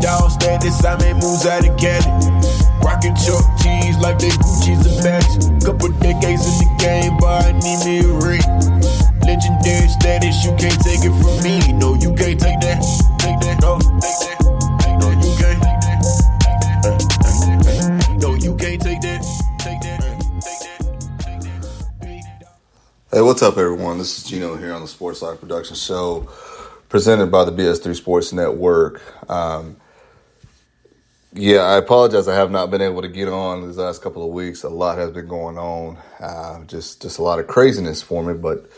dog status, I make moves out of Cali. Rockin' Chuck T's like they Gucci's and Max. Couple decades in the game, but I need me a ring. Legendary status, you can't take it from me. No, you can't take that. Take that, no, take that. No, you can't. No, you can't take that. Take that. Take that. Hey, what's up, everyone? This is Gino here on the Sports Life Production Show, presented by the BS3 Sports Network. I apologize. I have not been able to get on these last couple of weeks. A lot has been going on, just a lot of craziness for me. But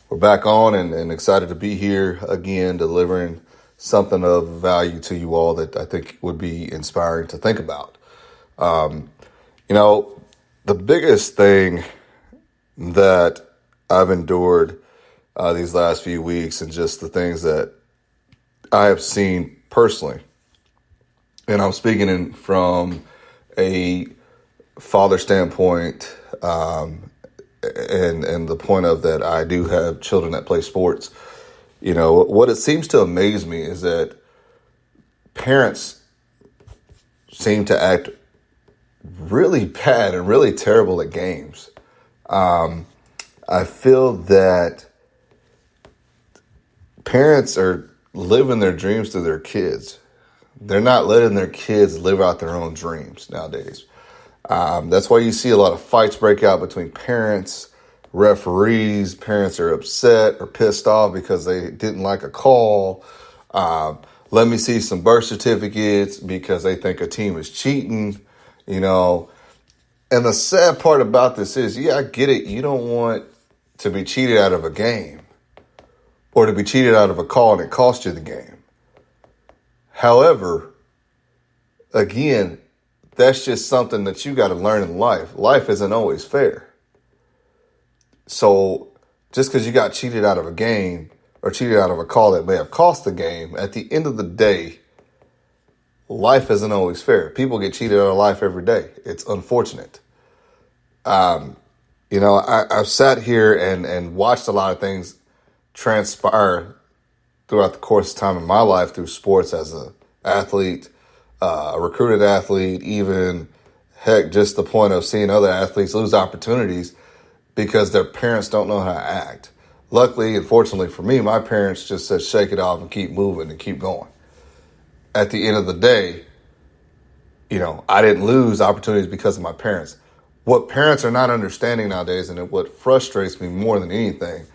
we're back on and excited to be here again, delivering something of value to you all that I think would be inspiring to think about. The biggest thing that I've endured these last few weeks, and just the things that I have seen personally, and I'm speaking from a father standpoint, and the point of that I do have children that play sports. What it seems to amaze me is that parents seem to act really bad and really terrible at games. I feel that parents are living their dreams through their kids. They're not letting their kids live out their own dreams nowadays. That's why you see a lot of fights break out between parents, referees. Parents are upset or pissed off because they didn't like a call. Let me see some birth certificates because they think a team is cheating, And the sad part about this is, I get it. You don't want to be cheated out of a game or to be cheated out of a call and it cost you the game. However, again, that's just something that you got to learn in life. Life isn't always fair. So just because you got cheated out of a game or cheated out of a call that may have cost the game, at the end of the day, life isn't always fair. People get cheated out of life every day. It's unfortunate. I've sat here and watched a lot of things transpire throughout the course of time in my life through sports as an athlete, a recruited athlete, even heck, just the point of seeing other athletes lose opportunities because their parents don't know how to act. Luckily and fortunately for me, my parents just said, shake it off and keep moving and keep going. At the end of the day, I didn't lose opportunities because of my parents. What parents are not understanding nowadays, and what frustrates me more than anything,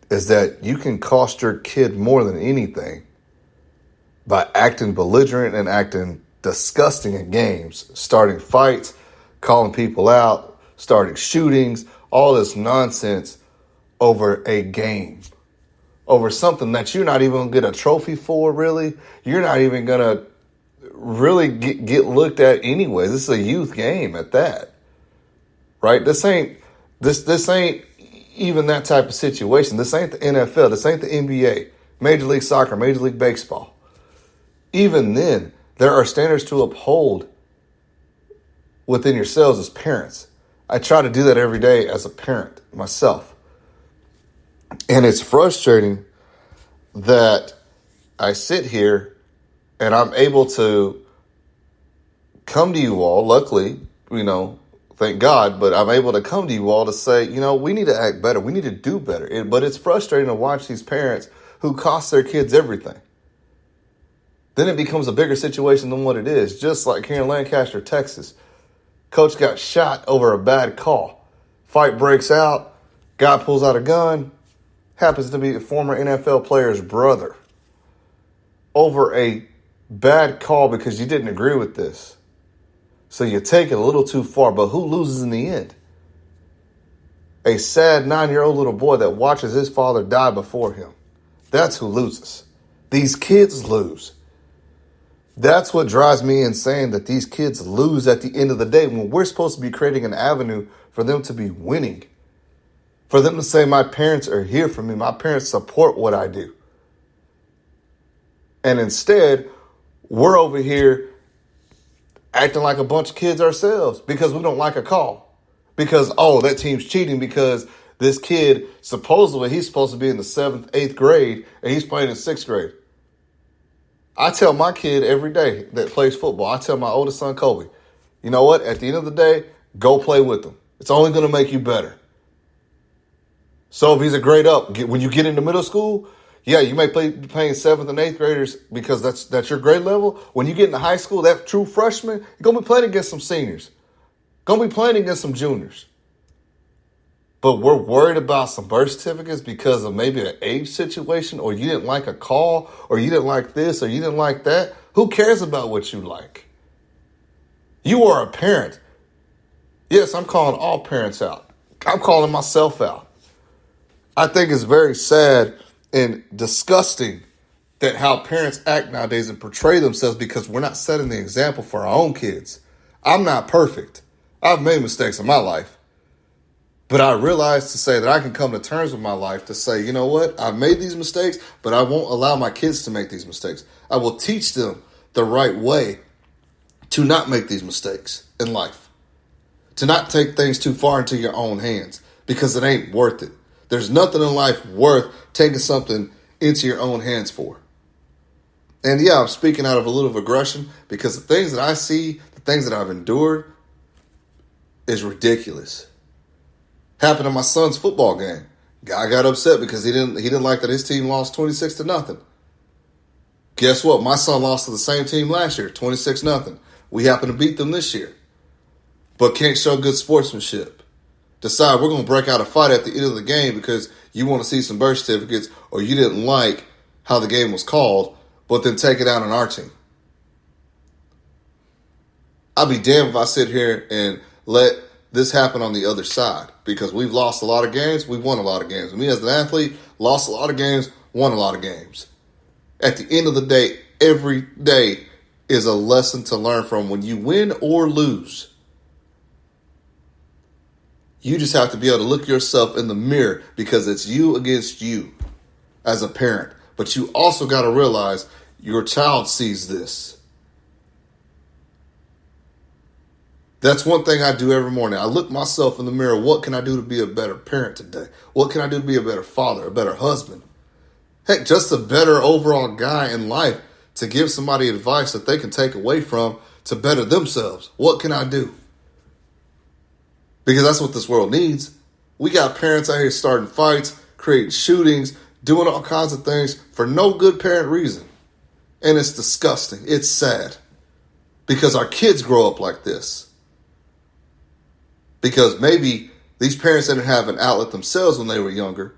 is that you can cost your kid more than anything by acting belligerent and acting disgusting in games, starting fights, calling people out, starting shootings, all this nonsense over a game, over something that you're not even going to get a trophy for, really. You're not even going to really get looked at anyway. This is a youth game at that, right? This ain't even that type of situation. This ain't the NFL. This ain't the NBA, Major League Soccer, Major League Baseball. Even then, there are standards to uphold within yourselves as parents. I try to do that every day as a parent myself. And it's frustrating that I sit here and I'm able to come to you all, luckily, thank God, but I'm able to come to you all to say, we need to act better. We need to do better. But it's frustrating to watch these parents who cost their kids everything. Then it becomes a bigger situation than what it is. Just like here in Lancaster, Texas, coach got shot over a bad call. Fight breaks out. Guy pulls out a gun. Happens to be a former NFL player's brother. Over a bad call because you didn't agree with this. So you take it a little too far. But who loses in the end? A sad 9-year-old little boy that watches his father die before him. That's who loses. These kids lose. That's what drives me insane, that these kids lose at the end of the day when we're supposed to be creating an avenue for them to be winning. For them to say, my parents are here for me. My parents support what I do. And instead, we're over here acting like a bunch of kids ourselves because we don't like a call. Because, that team's cheating because this kid, supposedly he's supposed to be in the 7th, 8th grade and he's playing in 6th grade. I tell my kid every day that plays football, I tell my oldest son, Kobe, you know what? At the end of the day, go play with them. It's only going to make you better. So if he's a grade up, when you get into middle school, yeah, you may be playing 7th and 8th graders because that's your grade level. When you get into high school, that true freshman, you're going to be playing against some seniors. Going to be playing against some juniors. But we're worried about some birth certificates because of maybe an age situation, or you didn't like a call, or you didn't like this, or you didn't like that. Who cares about what you like? You are a parent. Yes, I'm calling all parents out. I'm calling myself out. I think it's very sad and disgusting that how parents act nowadays and portray themselves, because we're not setting the example for our own kids. I'm not perfect. I've made mistakes in my life. But I realized to say that I can come to terms with my life to say, you know what? I've made these mistakes, but I won't allow my kids to make these mistakes. I will teach them the right way to not make these mistakes in life. To not take things too far into your own hands, because it ain't worth it. There's nothing in life worth taking something into your own hands for. And yeah, I'm speaking out of a little aggression, because the things that I see, the things that I've endured is ridiculous. Happened in my son's football game. Guy got upset because he didn't like that his team lost 26-0. Guess what? My son lost to the same team last year, 26-0. We happen to beat them this year, but can't show good sportsmanship. Decide we're going to break out a fight at the end of the game because you want to see some birth certificates, or you didn't like how the game was called, but then take it out on our team. I'll be damned if I sit here and let this happen on the other side, because we've lost a lot of games, we've won a lot of games. Me as an athlete, lost a lot of games, won a lot of games. At the end of the day, every day is a lesson to learn from. When you win or lose, you just have to be able to look yourself in the mirror, because it's you against you as a parent. But you also got to realize your child sees this. That's one thing I do every morning. I look myself in the mirror. What can I do to be a better parent today? What can I do to be a better father, a better husband? Heck, just a better overall guy in life, to give somebody advice that they can take away from to better themselves. What can I do? Because that's what this world needs. We got parents out here starting fights, creating shootings, doing all kinds of things for no good parent reason. And it's disgusting. It's sad. Because our kids grow up like this. Because maybe these parents didn't have an outlet themselves when they were younger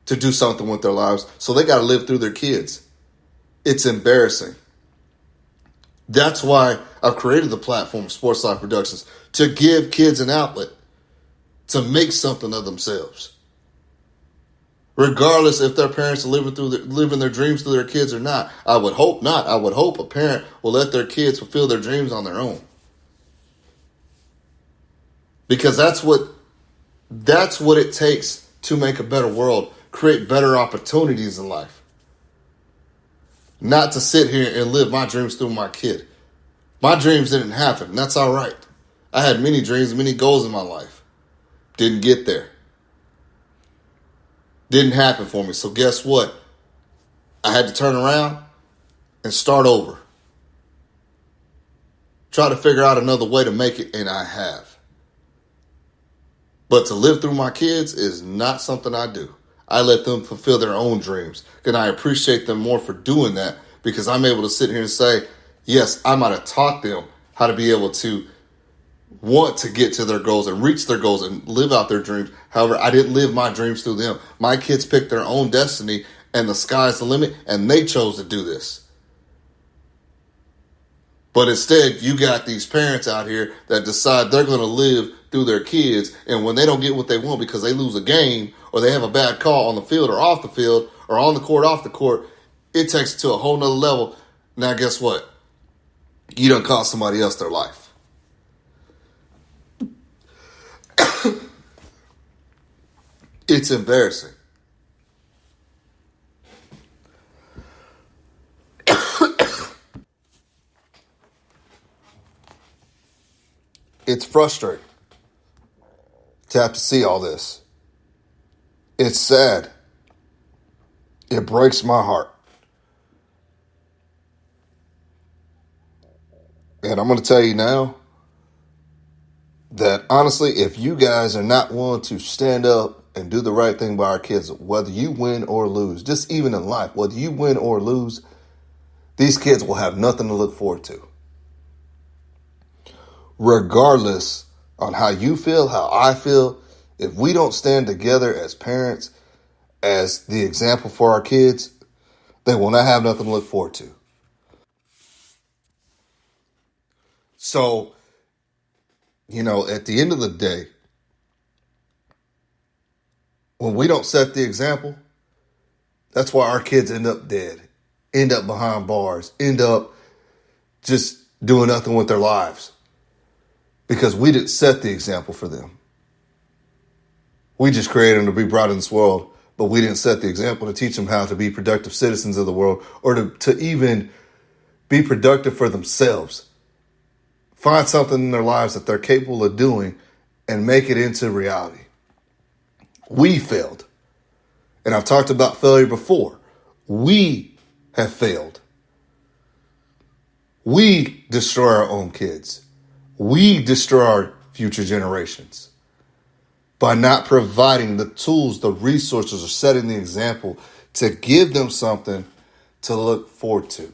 to do something with their lives, so they got to live through their kids. It's embarrassing. That's why I've created the platform Sports Life Productions, to give kids an outlet to make something of themselves. Regardless if their parents are living their dreams through their kids or not. I would hope not. I would hope a parent will let their kids fulfill their dreams on their own. Because that's what it takes to make a better world, create better opportunities in life. Not to sit here and live my dreams through my kid. My dreams didn't happen, and that's all right. I had many dreams, many goals in my life. Didn't get there. Didn't happen for me. So guess what? I had to turn around and start over. Try to figure out another way to make it, and I have. But to live through my kids is not something I do. I let them fulfill their own dreams. And I appreciate them more for doing that, because I'm able to sit here and say, yes, I might have taught them how to be able to want to get to their goals and reach their goals and live out their dreams. However, I didn't live my dreams through them. My kids picked their own destiny, and the sky's the limit, and they chose to do this. But instead, you got these parents out here that decide they're going to live through their kids, and when they don't get what they want because they lose a game, or they have a bad call on the field or off the field, or on the court, off the court, it takes it to a whole nother level. Now, guess what? You done cost somebody else their life. It's embarrassing. It's frustrating to have to see all this. It's sad. It breaks my heart. And I'm going to tell you now that honestly, if you guys are not willing to stand up and do the right thing by our kids, whether you win or lose, just even in life, whether you win or lose, these kids will have nothing to look forward to. Regardless on how you feel, how I feel, if we don't stand together as parents, as the example for our kids, they will not have nothing to look forward to. So, at the end of the day, when we don't set the example, that's why our kids end up dead, end up behind bars, end up just doing nothing with their lives. Because we didn't set the example for them. We just created them to be brought in this world, but we didn't set the example to teach them how to be productive citizens of the world or to even be productive for themselves. Find something in their lives that they're capable of doing and make it into reality. We failed. And I've talked about failure before. We have failed. We destroy our own kids. We destroy our future generations by not providing the tools, the resources, or setting the example to give them something to look forward to.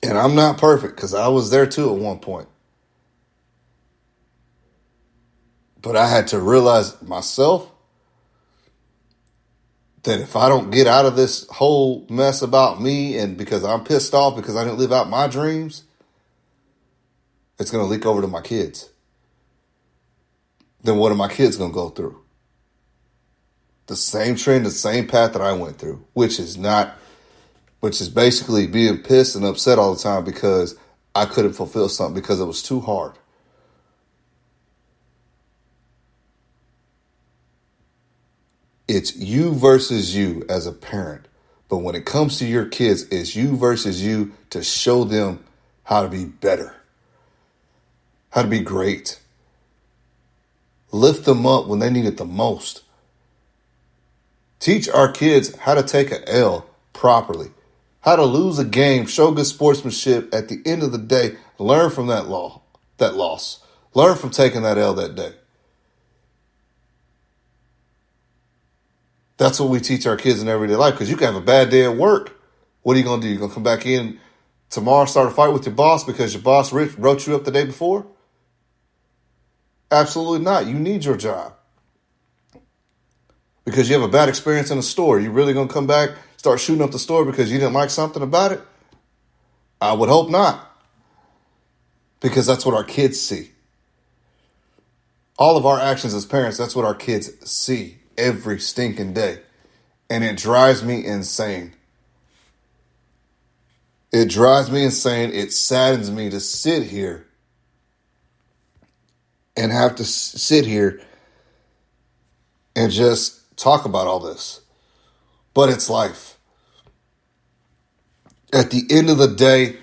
And I'm not perfect because I was there too at one point. But I had to realize myself that if I don't get out of this whole mess about me and because I'm pissed off because I didn't live out my dreams, it's going to leak over to my kids. Then what are my kids going to go through? The same trend, the same path that I went through, which is basically being pissed and upset all the time because I couldn't fulfill something because it was too hard. It's you versus you as a parent. But when it comes to your kids, it's you versus you to show them how to be better, how to be great. Lift them up when they need it the most. Teach our kids how to take an L properly, how to lose a game, show good sportsmanship at the end of the day, learn from that loss, learn from taking that L that day. That's what we teach our kids in everyday life because you can have a bad day at work. What are you going to do? You're going to come back in tomorrow, start a fight with your boss because your boss wrote you up the day before? Absolutely not. You need your job. Because you have a bad experience in a store. You really going to come back, start shooting up the store because you didn't like something about it? I would hope not. Because that's what our kids see. All of our actions as parents, that's what our kids see every stinking day. And it drives me insane. It drives me insane. It saddens me to sit here and have to sit here and just talk about all this. But it's life. At the end of the day,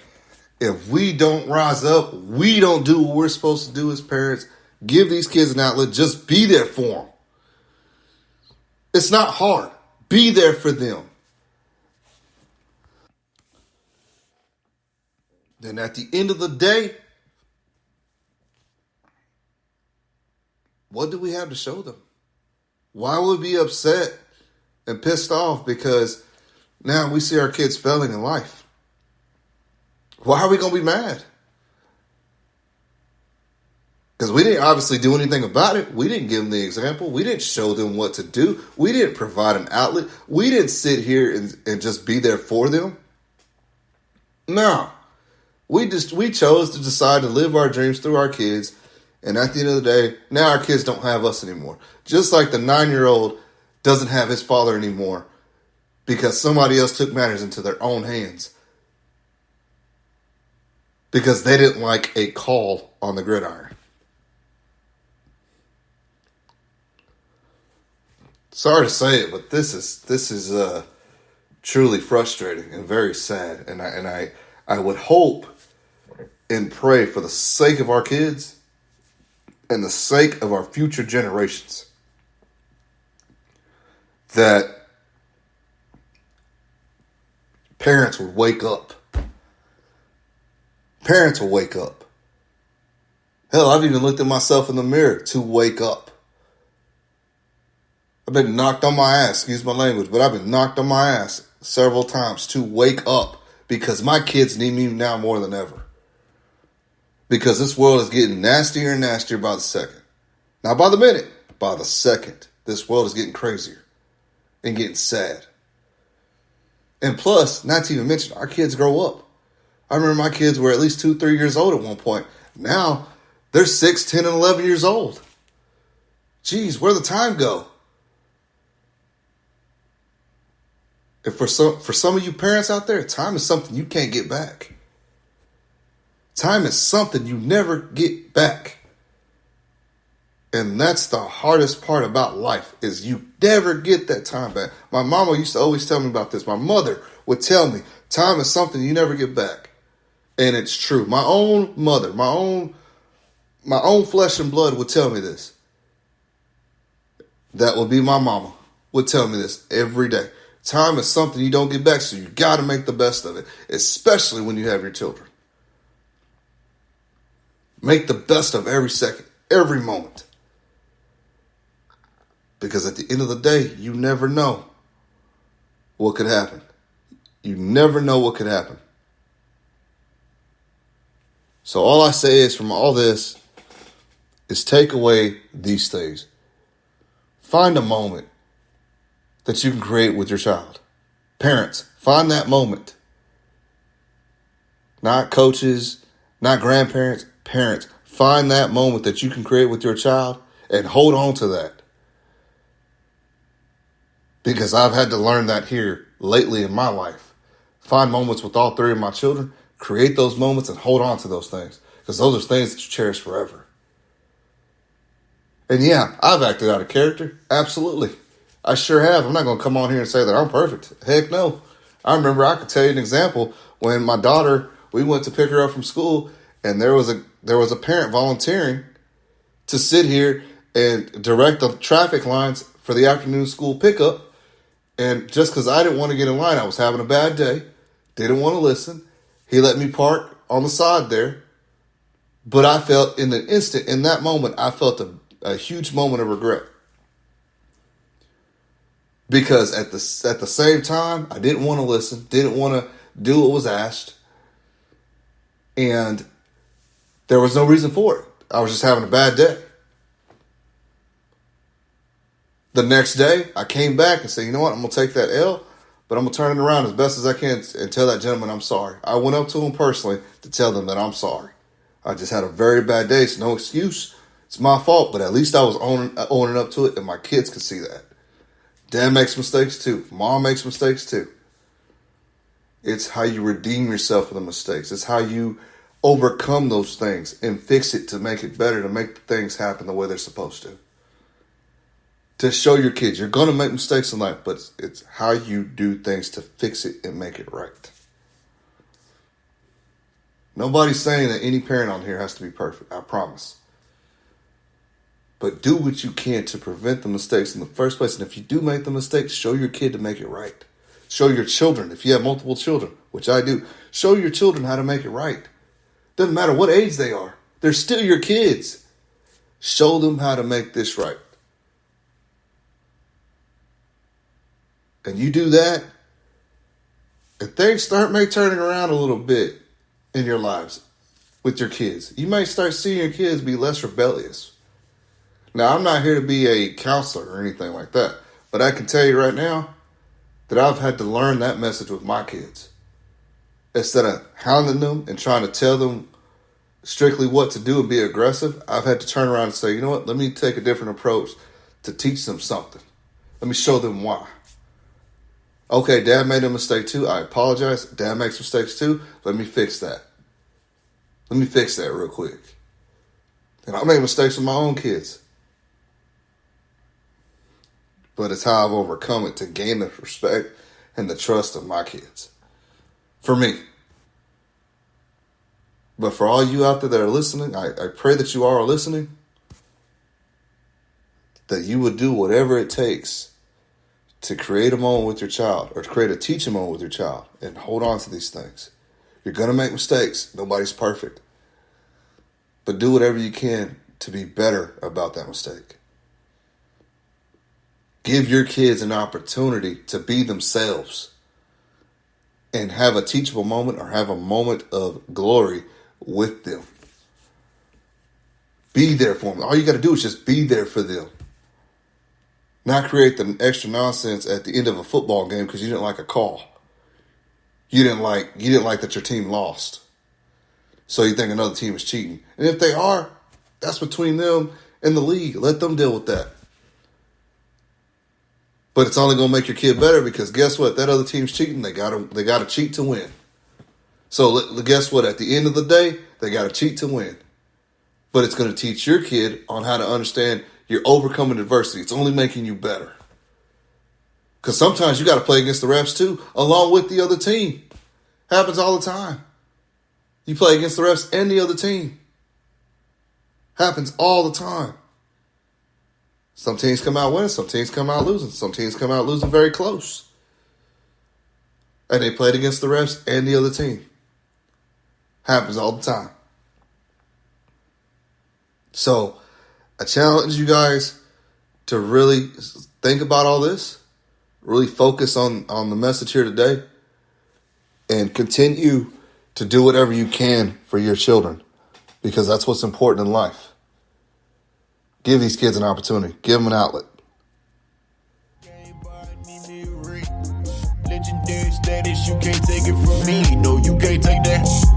if we don't rise up, we don't do what we're supposed to do as parents, give these kids an outlet, just be there for them. It's not hard. Be there for them. Then at the end of the day, what do we have to show them? Why would we be upset and pissed off because now we see our kids failing in life? Why are we going to be mad? Because we didn't obviously do anything about it. We didn't give them the example. We didn't show them what to do. We didn't provide an outlet. We didn't sit here and just be there for them. No. We chose to decide to live our dreams through our kids. And at the end of the day, now our kids don't have us anymore. Just like the 9-year-old doesn't have his father anymore because somebody else took matters into their own hands. Because they didn't like a call on the gridiron. Sorry to say it, but this is truly frustrating and very sad. And I would hope and pray for the sake of our kids and the sake of our future generations that parents would wake up Parents will wake up. Hell, I've even looked at myself in the mirror to wake up. I've been knocked on my ass, excuse my language, but I've been knocked on my ass several times to wake up because my kids need me now more than ever. Because this world is getting nastier and nastier by the second. Not by the minute, by the second. This world is getting crazier and getting sad. And plus, not to even mention, our kids grow up. I remember my kids were at least 2-3 years old at one point. Now, they're 6, 10, and 11 years old. Geez, where'd the time go? And for some of you parents out there, time is something you can't get back. Time is something you never get back. And that's the hardest part about life, is you never get that time back. My mama used to always tell me about this. My mother would tell me, time is something you never get back. And it's true. My own mother, my own flesh and blood would tell me this. That would be my mama, would tell me this every day. Time is something you don't get back, so you got to make the best of it, especially when you have your children. Make the best of every second, every moment. Because at the end of the day, you never know what could happen. You never know what could happen. So all I say is from all this is take away these things. Find a moment that you can create with your child. Parents, find that moment. Not coaches, not grandparents, parents. Find that moment that you can create with your child and hold on to that. Because I've had to learn that here lately in my life. Find moments with all 3 of my children, create those moments and hold on to those things. Because those are things that you cherish forever. And yeah, I've acted out of character. Absolutely. I sure have. I'm not going to come on here and say that I'm perfect. Heck no. I remember, I could tell you an example when my daughter, we went to pick her up from school, and there was a parent volunteering to sit here and direct the traffic lines for the afternoon school pickup. And just because I didn't want to get in line, I was having a bad day, didn't want to listen. He let me park on the side there. But I felt in that moment, I felt a huge moment of regret. Because at the same time, I didn't want to listen, didn't want to do what was asked. And there was no reason for it. I was just having a bad day. The next day, I came back and said, you know what, I'm going to take that L, but I'm going to turn it around as best as I can and tell that gentleman I'm sorry. I went up to him personally to tell them that I'm sorry. I just had a very bad day, so no excuse. It's my fault, but at least I was owning up to it, and my kids could see that. Dad makes mistakes too. Mom makes mistakes too. It's how you redeem yourself for the mistakes. It's how you overcome those things and fix it to make it better, to make the things happen the way they're supposed to. To show your kids, you're going to make mistakes in life, but it's how you do things to fix it and make it right. Nobody's saying that any parent on here has to be perfect, I promise. But do what you can to prevent the mistakes in the first place. And if you do make the mistakes, show your kid to make it right. Show your children, if you have multiple children, which I do, show your children how to make it right. Doesn't matter what age they are. They're still your kids. Show them how to make this right. And you do that, and things may turning around a little bit in your lives with your kids. You might start seeing your kids be less rebellious. Now, I'm not here to be a counselor or anything like that, but I can tell you right now that I've had to learn that message with my kids. Instead of hounding them and trying to tell them strictly what to do and be aggressive, I've had to turn around and say, you know what, let me take a different approach to teach them something. Let me show them why. Okay, Dad made a mistake too. I apologize. Dad makes mistakes too. Let me fix that. Let me fix that real quick. And I make mistakes with my own kids. But it's how I've overcome it to gain the respect and the trust of my kids. For me. But for all you out there that are listening, I pray that you are listening, that you would do whatever it takes to create a moment with your child or to create a teaching moment with your child and hold on to these things. You're going to make mistakes. Nobody's perfect. But do whatever you can to be better about that mistake. Give your kids an opportunity to be themselves and have a teachable moment or have a moment of glory with them. Be there for them. All you got to do is just be there for them. Not create the extra nonsense at the end of a football game because you didn't like a call. You didn't like that your team lost. So you think another team is cheating. And if they are, that's between them and the league. Let them deal with that. But it's only going to make your kid better because guess what? That other team's cheating. They got to cheat to win. So guess what? At the end of the day, they got to cheat to win. But it's going to teach your kid on how to understand you're overcoming adversity. It's only making you better. Because sometimes you got to play against the refs too, along with the other team. Happens all the time. You play against the refs and the other team. Happens all the time. Some teams come out winning, some teams come out losing. Some teams come out losing very close. And they played against the refs and the other team. Happens all the time. So, I challenge you guys to really think about all this. Really focus on the message here today. And continue to do whatever you can for your children. Because that's what's important in life. Give these kids an opportunity. Give them an outlet. Legendary status, you can't take it from me. No, you can't take that.